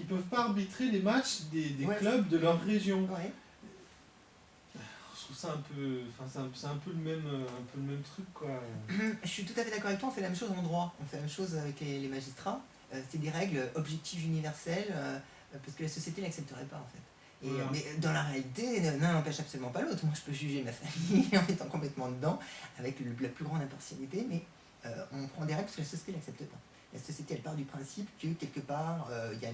ils peuvent pas arbitrer les matchs des Ouais. clubs de leur région. Ouais. Je trouve ça un peu, enfin c'est un peu le même truc quoi. Je suis tout à fait d'accord avec toi, on fait la même chose en droit, on fait la même chose avec les magistrats. C'est des règles objectives universelles, parce que la société n'accepterait pas en fait. Et, Voilà. mais dans la réalité, l'un n'empêche absolument pas l'autre. Moi je peux juger ma famille en étant complètement dedans, avec la plus grande impartialité, mais on prend des règles parce que la société n'accepte pas. La société elle part du principe que quelque part il y a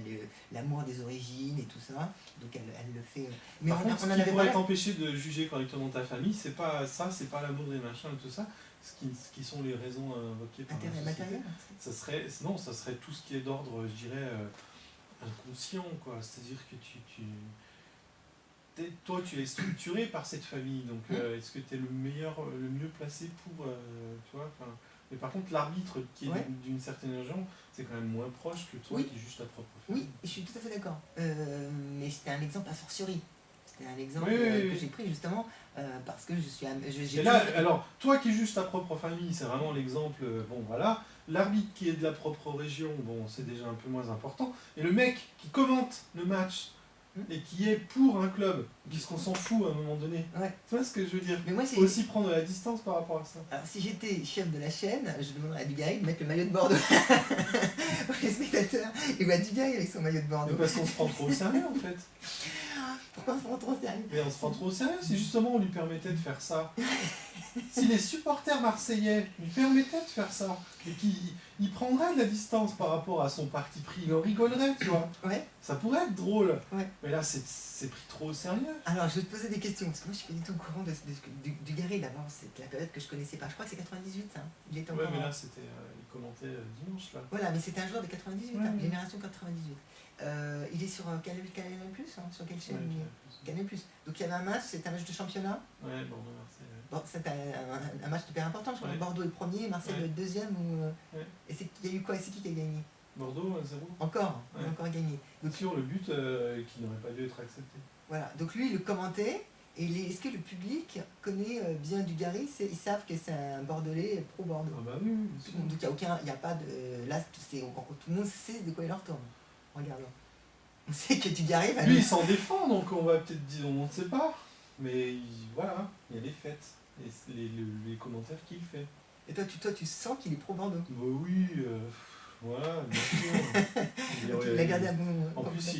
l'amour des origines et tout ça, donc elle le fait. Mais Par contre, on en ce qui avait pourrait parlé. t'empêcher de juger correctement ta famille, c'est pas ça, c'est pas l'amour des machins et tout ça. Ce qui sont les raisons invoquées par la Intérêt société. matériel. Ça serait tout ce qui est d'ordre, je dirais, inconscient, quoi. C'est-à-dire que toi, tu es structuré par cette famille, donc est-ce que tu es le mieux placé pour, tu vois, enfin. Mais par contre, l'arbitre qui est Ouais. d'une certaine région, c'est quand même moins proche que toi Oui. qui es juste ta propre famille. Oui, je suis tout à fait d'accord. Mais c'était un exemple a fortiori. C'était un exemple Oui, que j'ai pris justement parce que je suis. Et là, alors, toi qui es juste ta propre famille, c'est vraiment l'exemple, bon voilà. L'arbitre qui est de la propre région, bon, c'est déjà un peu moins important. Et le mec qui commente le match et qui est pour un club, puisqu'on s'en fout à un moment donné. Ouais. Tu vois ce que je veux dire? Mais moi, Il faut aussi prendre de la distance par rapport à ça. Alors, si j'étais chef de la chaîne, je demanderais à Dugarry de mettre le maillot de Bordeaux pour les spectateurs. Et bah, Dugarry avec son maillot de Bordeaux. Mais parce qu'on se prend trop au sérieux en fait. Pourquoi on se prend trop au sérieux? Mais on se prend trop au sérieux, si justement on lui permettait de faire ça. Si les supporters marseillais lui permettaient de faire ça, et qu'il prendrait de la distance par rapport à son parti pris, il en rigolerait, tu vois. Ouais. Ça pourrait être drôle. Ouais. Mais là, c'est pris trop au sérieux. Alors, je vais te poser des questions, parce que moi, je suis pas du tout au courant de Dugarry. D'abord, c'est la période que je connaissais pas. Je crois que c'est 98, hein. Il était Ouais, encore. mais là, c'était. Il commentait dimanche, là. Voilà, mais c'était un joueur de 98, Ouais, hein, ouais. génération 98. Il est sur Canal+, hein, sur quelle chaîne? Canal+. Donc il y avait un match, c'était un match de championnat. Ouais, bon, Marseille. Bon, c'était un match hyper important, je crois que Bordeaux est premier, Marseille Ouais. le deuxième. Ou, Ouais. Et il y a eu quoi? C'est qui a gagné? Bordeaux, 1-0. Encore, Ouais. il a encore gagné. Donc, Sur le but qui n'aurait pas dû être accepté. voilà, donc lui il le commentait. Et est-ce que le public connaît bien Dugarry? Ils savent que c'est un Bordelais pro-Bordeaux. Ah bah oui, bien sûr. Donc il n'y a pas de... Là, tout le monde sait de quoi il leur tourne. Regardons. On sait que Dugarry va... Lui, il s'en défend, donc on va peut-être dire, on ne sait pas. Mais voilà, il y a les faits. Et les commentaires qu'il fait. Et toi, tu sens qu'il est pro-Bordeaux. Bah oui, voilà, bien sûr. Il a gardé un bon... En plus,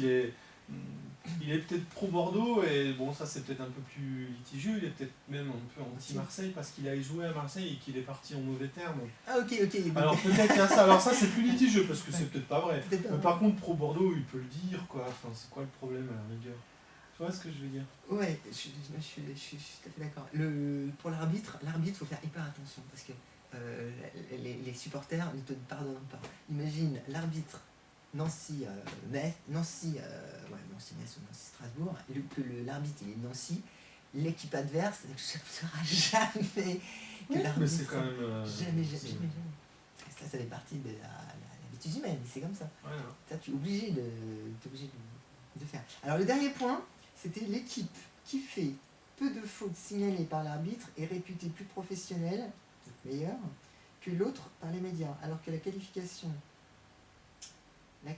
il est peut-être pro-Bordeaux, et bon, ça c'est peut-être un peu plus litigieux, il est peut-être même un peu anti-Marseille, parce qu'il a joué à Marseille et qu'il est parti en mauvais termes. Ah ok. Alors peut-être qu'il y a ça, alors ça c'est plus litigieux, parce que c'est peut-être pas vrai. Peut-être pas. Mais par contre, pro-Bordeaux, il peut le dire, quoi, enfin, c'est quoi le problème à la rigueur? Tu vois ce que je veux dire? Ouais, je suis tout à fait d'accord. Pour l'arbitre, il faut faire hyper attention, parce que les supporters ne te pardonnent pas. Imagine l'arbitre Nancy-Metz ou Nancy-Strasbourg, l'arbitre il est de Nancy, l'équipe adverse n'acceptera jamais que Oui, l'arbitre... mais c'est quand même... Jamais. Ça fait partie de l'habitude humaine, c'est comme ça. Voilà. Ça, tu es obligé de faire. Alors le dernier point, c'était l'équipe qui fait peu de fautes signalées par l'arbitre est réputée plus professionnelle, meilleure, que l'autre par les médias, alors que la qualification... Alors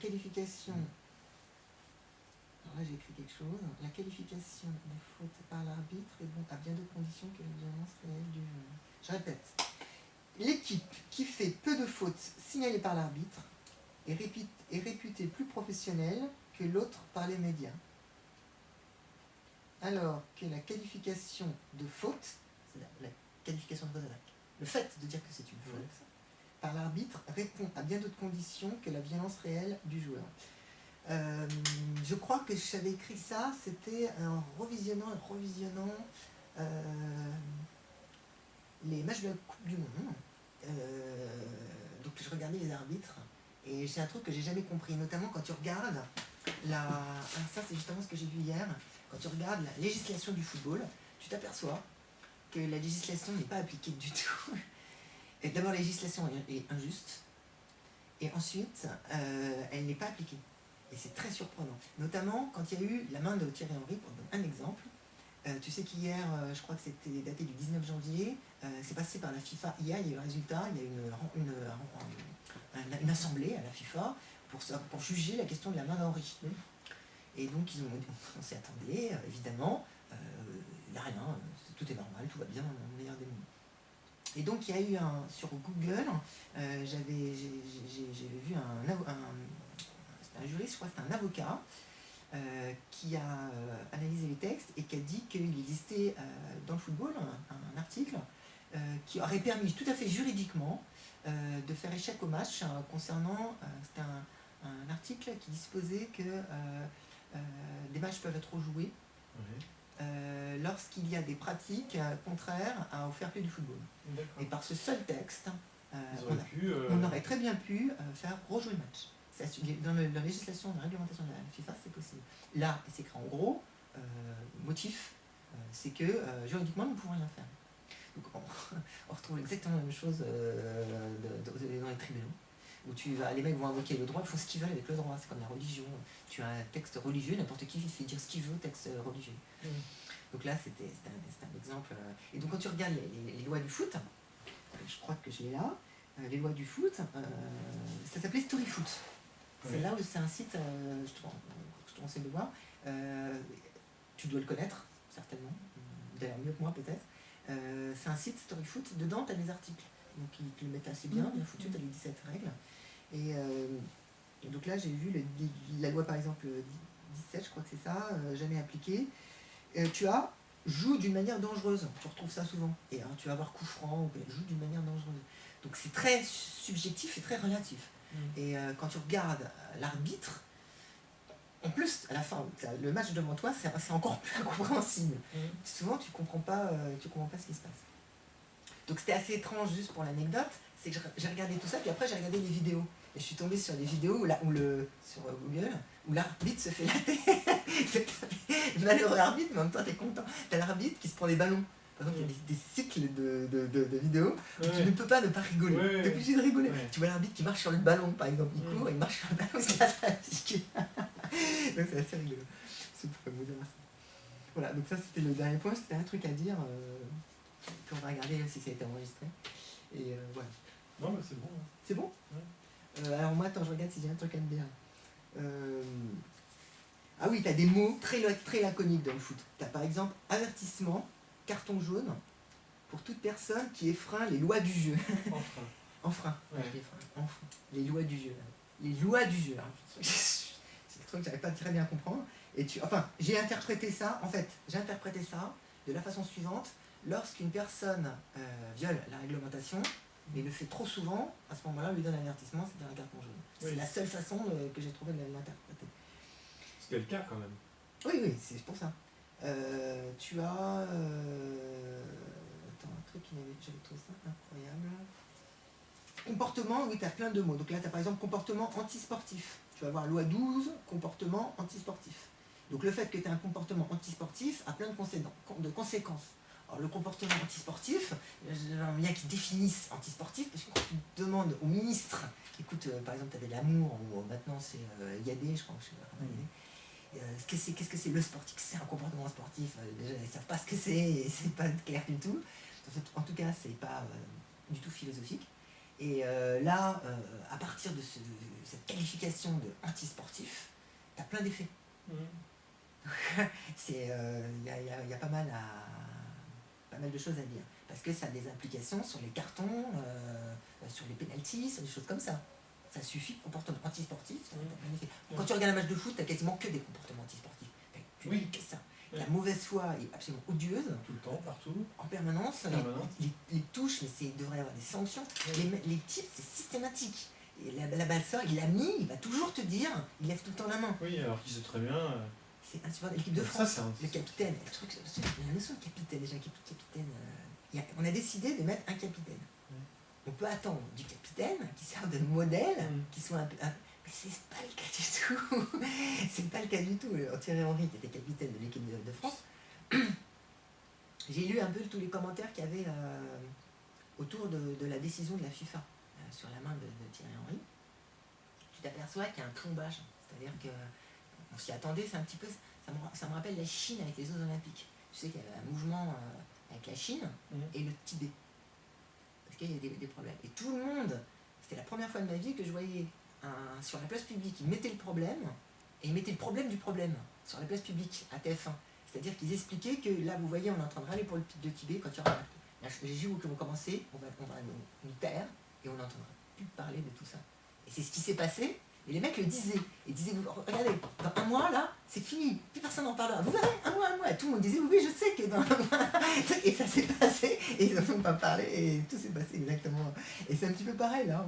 là j'ai écrit quelque chose. La qualification de faute par l'arbitre est bon à bien d'autres conditions que la violence réelle du jeu. Je répète. L'équipe qui fait peu de fautes signalées par l'arbitre est réputée plus professionnelle que l'autre par les médias. Alors que la qualification de faute, c'est-à-dire la qualification de faute, le fait de dire que c'est une faute, par l'arbitre répond à bien d'autres conditions que la violence réelle du joueur. Je crois que j'avais écrit ça, c'était en revisionnant les matchs de la Coupe du Monde. Donc je regardais les arbitres et c'est un truc que j'ai jamais compris, notamment quand tu regardes ça c'est justement ce que j'ai vu hier, quand tu regardes la législation du football, tu t'aperçois que la législation n'est pas appliquée du tout. Et d'abord la législation est injuste et ensuite elle n'est pas appliquée. Et c'est très surprenant, notamment quand il y a eu la main de Thierry Henry, pour donner un exemple. Tu sais qu'hier, je crois que c'était daté du 19 janvier, c'est passé par la FIFA. Hier, il y a eu le résultat, il y a eu une assemblée à la FIFA pour juger la question de la main d'Henri. Et donc on s'y attendait, évidemment, il n'y a rien, tout est normal, tout va bien dans le meilleur des mondes. Et donc il y a eu sur Google, j'ai vu c'était un juriste, je crois que c'était un avocat, qui a analysé les textes et qui a dit qu'il existait dans le football un article qui aurait permis tout à fait juridiquement de faire échec au match concernant, c'était un article qui disposait que des matchs peuvent être rejoués lorsqu'il y a des pratiques contraires au fair play du football. Et par ce seul texte, on aurait très bien pu faire rejouer le match. Dans la législation, la réglementation de la FIFA, c'est possible. Là, c'est écrit en gros, motif, c'est que juridiquement, nous ne pouvons rien faire. Donc on retrouve exactement la même chose dans les tribunaux, où les mecs vont invoquer le droit, ils font ce qu'ils veulent avec le droit, c'est comme la religion. Tu as un texte religieux, n'importe qui fait dire ce qu'il veut, texte religieux. Donc là, c'était un exemple. Et donc quand tu regardes les lois du foot, je crois que je l'ai là, les lois du foot, ça s'appelait Storyfoot. C'est là où c'est un site, je te conseille de voir. Tu dois le connaître, certainement, d'ailleurs mieux que moi peut-être. C'est un site Storyfoot, dedans tu as des articles. Donc ils te le mettent assez bien foutu, tu as les 17 règles. Et donc là j'ai vu la loi par exemple 17, je crois que c'est ça, jamais appliquée. Tu as joue d'une manière dangereuse, tu retrouves ça souvent. Et tu vas avoir coup franc, joue d'une manière dangereuse. Donc c'est très subjectif et très relatif. Et quand tu regardes l'arbitre, en plus, à la fin, le match devant toi, c'est encore plus incompréhensible. Souvent, tu comprends pas ce qui se passe. Donc c'était assez étrange, juste pour l'anecdote, c'est que j'ai regardé tout ça, puis après j'ai regardé les vidéos. Et je suis tombée sur les vidéos sur Google, où l'arbitre se fait la tête. Malheureux arbitre, mais en même temps t'es content. T'as l'arbitre qui se prend des ballons. Par exemple, il y a des cycles de vidéos où tu ne peux pas ne pas rigoler. T'es obligé de rigoler. Tu vois l'arbitre qui marche sur le ballon, par exemple. Il court, il marche sur le ballon, c'est assez donc c'est assez rigolo. C'est pour vous dire ça. Voilà, donc ça c'était le dernier point. C'était un truc à dire. Puis on va regarder si ça a été enregistré. Et voilà. Non, mais c'est bon. Hein. C'est bon alors moi, attends, je regarde si j'ai un truc à te dire. Ah oui, t'as des mots très laconiques dans le foot. T'as par exemple avertissement, carton jaune, pour toute personne qui effreint les lois du jeu. Enfreint. Enfreint. Les lois du jeu. Les lois du jeu. Hein. C'est le truc que j'arrive pas très bien à comprendre. Et j'ai interprété ça de la façon suivante. Lorsqu'une personne viole la réglementation, mais il le fait trop souvent, à ce moment-là, on lui donne un avertissement, c'est un carton jaune. C'est la seule façon que j'ai trouvé de l'interpréter. C'était le cas quand même. Oui, c'est pour ça. Tu as... Attends, un truc j'avais trouvé ça incroyable. Comportement, oui, tu as plein de mots. Donc là, tu as par exemple comportement antisportif. Tu vas voir loi 12, comportement antisportif. Donc le fait que tu aies un comportement antisportif a plein de conséquences. Alors, le comportement antisportif, j'aimerais bien qu'ils définissent antisportif, parce que quand tu demandes au ministre, écoute, par exemple, tu avais l'amour, ou maintenant c'est Yadé, je crois, qu'est-ce que c'est le sportif? C'est un comportement sportif, déjà ils ne savent pas ce que c'est, et c'est pas clair du tout. En tout cas, c'est pas du tout philosophique. Et là, à partir de cette qualification de antisportif, tu as plein d'effets. Il y a pas mal de choses à dire, parce que ça a des implications sur les cartons, sur les pénaltys, sur des choses comme ça. Ça suffit, comportement antisportif. Quand tu regardes un match de foot, tu n'as quasiment que des comportements antisportifs. Que ça. La mauvaise foi est absolument odieuse. Tout le temps, partout. En permanence. Les touches, mais il devrait y avoir des sanctions. Les types, c'est systématique. Et la balle-sœur, il va toujours te dire, il lève tout le temps la main. Oui, alors qu'il sait très bien. C'est insupportable. L'équipe de France, le capitaine, la notion de capitaine, déjà, on a décidé de mettre un capitaine. On peut attendre du capitaine qui sert de modèle, qui soit un peu. Mais c'est pas le cas du tout. C'est pas le cas du tout. Thierry Henry, qui était capitaine de l'équipe de France, j'ai lu un peu tous les commentaires qu'il y avait autour de la décision de la FIFA sur la main de Thierry Henry. Tu t'aperçois qu'il y a un plombage. C'est-à-dire qu'on s'y attendait, c'est un petit peu. Ça me rappelle la Chine avec les Jeux Olympiques. Tu sais qu'il y avait un mouvement avec la Chine et le Tibet. Parce qu'il y a des problèmes. Et tout le monde, c'était la première fois de ma vie que je voyais sur la place publique, ils mettaient le problème, et ils mettaient le problème du problème sur la place publique à TF1. C'est-à-dire qu'ils expliquaient que là, vous voyez, on est en train de râler pour le pic de Tibet, quand il y aura les JO qui vont commencer, on va nous taire, et on n'entendra plus parler de tout ça. Et c'est ce qui s'est passé, et les mecs le disaient. Ils disaient, regardez, dans un mois, là, c'est fini, plus personne n'en parlera. Vous verrez, un mois. Et tout le monde disait, oui, je sais que dans un mois. Et ça s'est passé, et ils n'en ont pas parlé, et tout s'est passé exactement. Et c'est un petit peu pareil, là.